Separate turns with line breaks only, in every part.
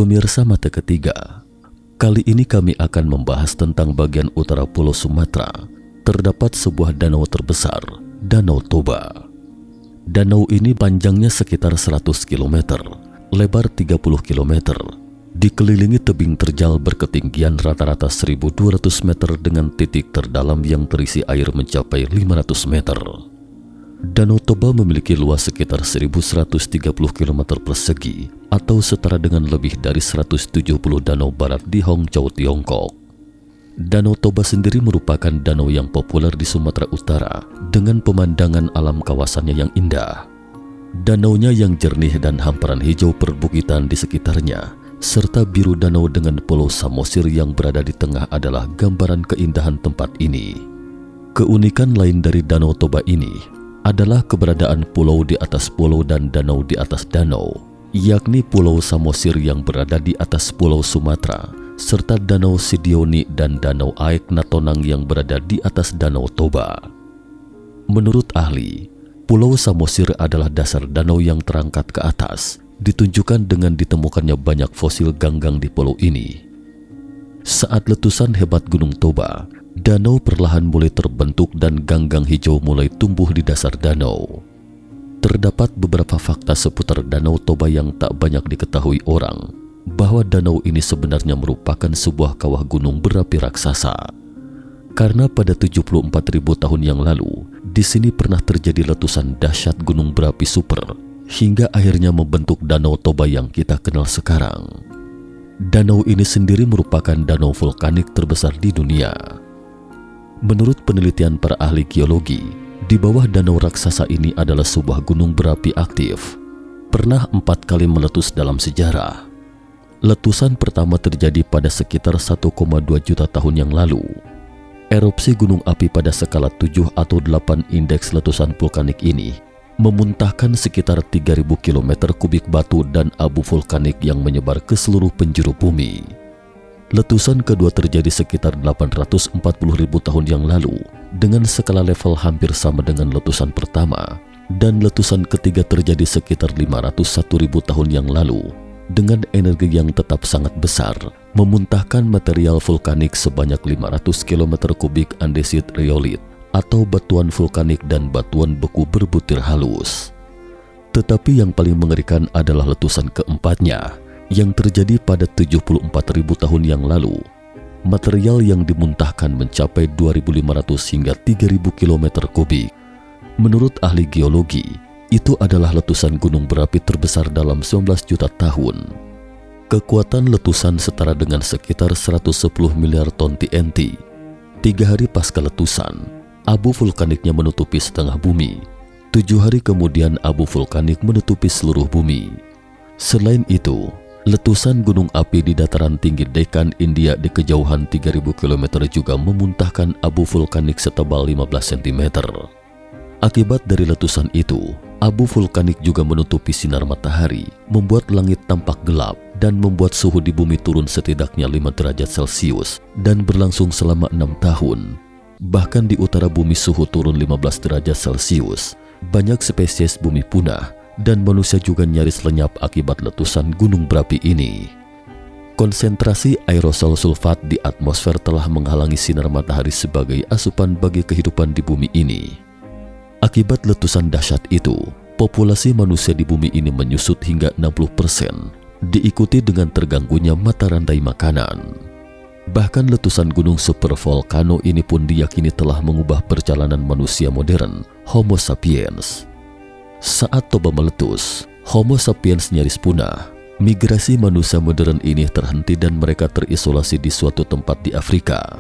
Pemirsa mata ketiga, kali ini kami akan membahas tentang bagian utara Pulau Sumatera. Terdapat sebuah danau terbesar, Danau Toba. Danau ini panjangnya sekitar 100 km, lebar 30 km, dikelilingi tebing terjal berketinggian rata-rata 1.200 meter dengan titik terdalam yang terisi air mencapai 500 meter. Danau Toba memiliki luas sekitar 1.130 km persegi atau setara dengan lebih dari 170 danau barat di Hongzhou, Tiongkok. Danau Toba sendiri merupakan danau yang populer di Sumatera Utara dengan pemandangan alam kawasannya yang indah. Danaunya yang jernih dan hamparan hijau perbukitan di sekitarnya, serta biru danau dengan Pulau Samosir yang berada di tengah adalah gambaran keindahan tempat ini. Keunikan lain dari Danau Toba ini adalah keberadaan pulau di atas pulau dan danau di atas danau, yakni Pulau Samosir yang berada di atas Pulau Sumatera, serta Danau Sidioni dan Danau Aek Natonang yang berada di atas Danau Toba. Menurut ahli, Pulau Samosir adalah dasar danau yang terangkat ke atas, ditunjukkan dengan ditemukannya banyak fosil ganggang di pulau ini. Saat letusan hebat Gunung Toba, danau perlahan mulai terbentuk dan ganggang hijau mulai tumbuh di dasar danau. Terdapat beberapa fakta seputar Danau Toba yang tak banyak diketahui orang, bahwa danau ini sebenarnya merupakan sebuah kawah gunung berapi raksasa. Karena pada 74.000 tahun yang lalu, di sini pernah terjadi letusan dahsyat gunung berapi super, hingga akhirnya membentuk Danau Toba yang kita kenal sekarang. Danau ini sendiri merupakan danau vulkanik terbesar di dunia. Menurut penelitian para ahli geologi, di bawah danau raksasa ini adalah sebuah gunung berapi aktif. Pernah 4 kali meletus dalam sejarah. Letusan pertama terjadi pada sekitar 1,2 juta tahun yang lalu. Erupsi gunung api pada skala 7 atau 8 indeks letusan vulkanik ini memuntahkan sekitar 3.000 km kubik batu dan abu vulkanik yang menyebar ke seluruh penjuru bumi. Letusan kedua terjadi sekitar 840.000 tahun yang lalu dengan skala level hampir sama dengan letusan pertama, dan letusan ketiga terjadi sekitar 501.000 tahun yang lalu dengan energi yang tetap sangat besar, memuntahkan material vulkanik sebanyak 500 km kubik andesit riolit atau batuan vulkanik dan batuan beku berbutir halus. Tetapi yang paling mengerikan adalah letusan keempatnya yang terjadi pada 74.000 tahun yang lalu. Material yang dimuntahkan mencapai 2.500 hingga 3.000 km kubik. Menurut ahli geologi, itu adalah letusan gunung berapi terbesar dalam 19 juta tahun. Kekuatan letusan setara dengan sekitar 110 miliar ton TNT. 3 hari pasca letusan, abu vulkaniknya menutupi setengah bumi. 7 hari kemudian abu vulkanik menutupi seluruh bumi. Selain itu, letusan gunung api di dataran tinggi Deccan, India di kejauhan 3.000 km juga memuntahkan abu vulkanik setebal 15 cm. Akibat dari letusan itu, abu vulkanik juga menutupi sinar matahari, membuat langit tampak gelap, dan membuat suhu di bumi turun setidaknya 5 derajat Celcius dan berlangsung selama 6 tahun. Bahkan di utara bumi suhu turun 15 derajat Celcius. Banyak spesies bumi punah, dan manusia juga nyaris lenyap akibat letusan gunung berapi ini. Konsentrasi aerosol sulfat di atmosfer telah menghalangi sinar matahari sebagai asupan bagi kehidupan di bumi ini. Akibat letusan dahsyat itu, populasi manusia di bumi ini menyusut hingga 60%, diikuti dengan terganggunya mata rantai makanan. Bahkan letusan gunung supervolcano ini pun diyakini telah mengubah perjalanan manusia modern, Homo sapiens. Saat Toba meletus, Homo sapiens nyaris punah. Migrasi manusia modern ini terhenti dan mereka terisolasi di suatu tempat di Afrika.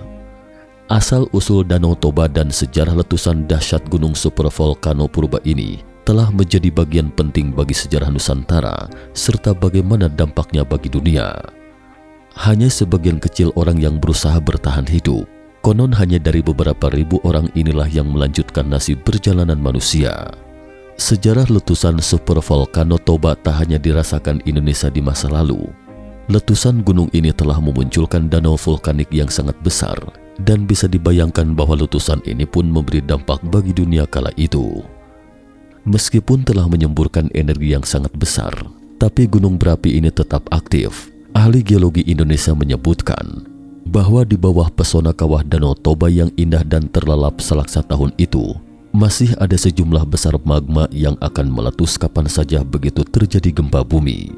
Asal-usul Danau Toba dan sejarah letusan dahsyat gunung supervolcano purba ini telah menjadi bagian penting bagi sejarah Nusantara serta bagaimana dampaknya bagi dunia. Hanya sebagian kecil orang yang berusaha bertahan hidup. Konon hanya dari beberapa ribu orang inilah yang melanjutkan nasib perjalanan manusia. Sejarah letusan supervolcano Toba tak hanya dirasakan Indonesia di masa lalu. Letusan gunung ini telah memunculkan danau vulkanik yang sangat besar, dan bisa dibayangkan bahwa letusan ini pun memberi dampak bagi dunia kala itu. Meskipun telah menyemburkan energi yang sangat besar, tapi gunung berapi ini tetap aktif Ahli geologi Indonesia menyebutkan bahwa di bawah pesona kawah Danau Toba yang indah dan terlelap selaksa tahun itu, masih ada sejumlah besar magma yang akan meletus kapan saja begitu terjadi gempa bumi.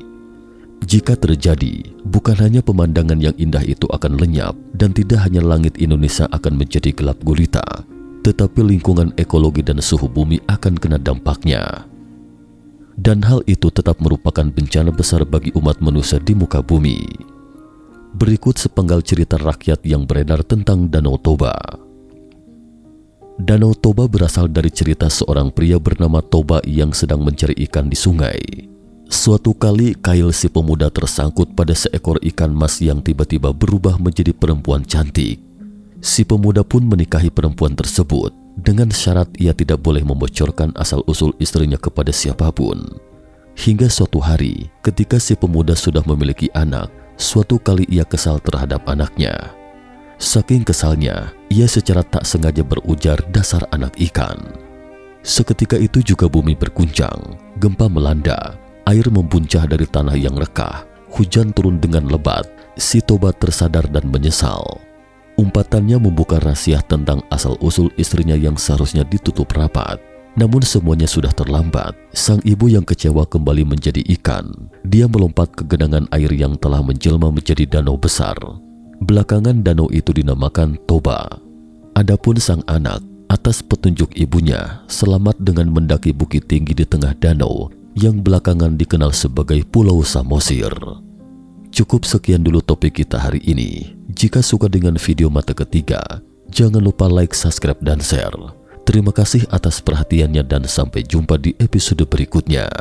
Jika terjadi, bukan hanya pemandangan yang indah itu akan lenyap dan tidak hanya langit Indonesia akan menjadi gelap gulita, tetapi lingkungan ekologi dan suhu bumi akan kena dampaknya. Dan hal itu tetap merupakan bencana besar bagi umat manusia di muka bumi. Berikut sepenggal cerita rakyat yang beredar tentang Danau Toba. Danau Toba berasal dari cerita seorang pria bernama Toba yang sedang mencari ikan di sungai. Suatu kali kail si pemuda tersangkut pada seekor ikan mas yang tiba-tiba berubah menjadi perempuan cantik. Si pemuda pun menikahi perempuan tersebut dengan syarat ia tidak boleh membocorkan asal-usul istrinya kepada siapapun. Hingga suatu hari, ketika si pemuda sudah memiliki anak, suatu kali ia kesal terhadap anaknya. Saking kesalnya, ia secara tak sengaja berujar dasar anak ikan. Seketika itu juga bumi berguncang, gempa melanda, air membuncah dari tanah yang rekah, hujan turun dengan lebat. Si Toba tersadar dan menyesal. Umpatannya membuka rahasia tentang asal-usul istrinya yang seharusnya ditutup rapat. Namun semuanya sudah terlambat. Sang ibu yang kecewa kembali menjadi ikan. Dia melompat ke genangan air yang telah menjelma menjadi danau besar. Belakangan danau itu dinamakan Toba. Adapun sang anak, atas petunjuk ibunya, selamat dengan mendaki bukit tinggi di tengah danau yang belakangan dikenal sebagai Pulau Samosir. Cukup sekian dulu topik kita hari ini. Jika suka dengan video mata ketiga, jangan lupa like, subscribe, dan share. Terima kasih atas perhatiannya dan sampai jumpa di episode berikutnya.